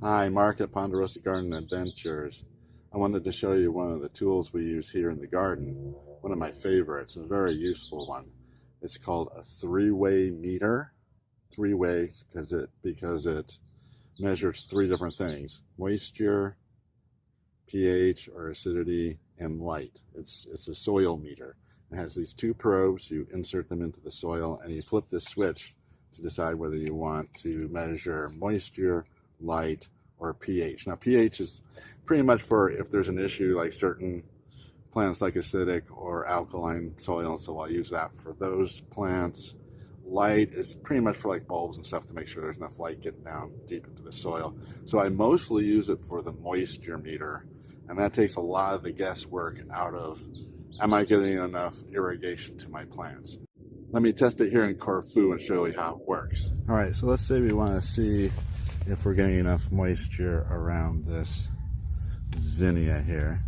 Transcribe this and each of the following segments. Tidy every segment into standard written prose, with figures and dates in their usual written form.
Hi, Mark at Ponderosa Garden Adventures. I wanted to show you one of the tools we use here in the garden. One of my favorites, a very useful one. It's called a three-way meter. Three-way because it measures three different things: moisture, pH or acidity, and light. It's a soil meter. It has these two probes. You insert them into the soil and you flip this switch to decide whether you want to measure moisture, light, or pH. Now pH is pretty much for if there's an issue like certain plants like acidic or alkaline soil, so I'll use that for those plants. Light is pretty much for like bulbs and stuff to make sure there's enough light getting down deep into the soil. So I mostly use it for the moisture meter, and that takes a lot of the guesswork out of, am I getting enough irrigation to my plants? Let me test it here in Corfu and show you how it works. All right, so let's say we want to see if we're getting enough moisture around this zinnia here.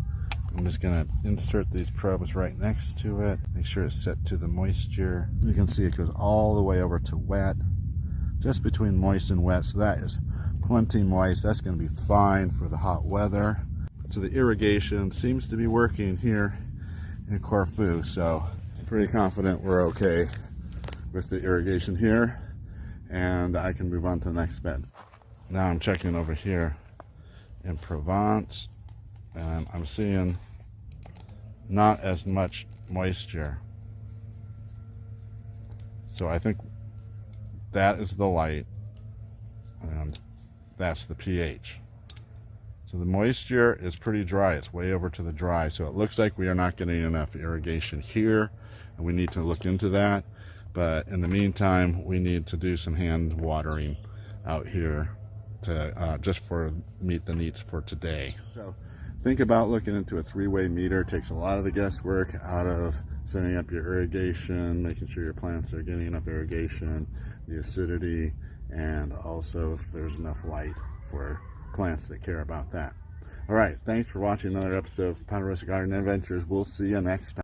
I'm just going to insert these probes right next to it, make sure it's set to the moisture. You can see it goes all the way over to wet, just between moist and wet, so that is plenty moist. That's going to be fine for the hot weather. So the irrigation seems to be working here in Corfu, so I'm pretty confident we're okay with the irrigation here, and I can move on to the next bed. Now I'm checking over here in Provence, and I'm seeing not as much moisture. So I think that is the light, and that's the pH. So the moisture is pretty dry. It's way over to the dry. So it looks like we are not getting enough irrigation here, and we need to look into that. But in the meantime, we need to do some hand watering out here to just for meet the needs for today. So think about looking into a three-way meter. It takes a lot of the guesswork out of setting up your irrigation, making sure your plants are getting enough irrigation, the acidity, and also if there's enough light for plants that care about that. All right, thanks for watching another episode of Ponderosa Garden Adventures. We'll see you next time.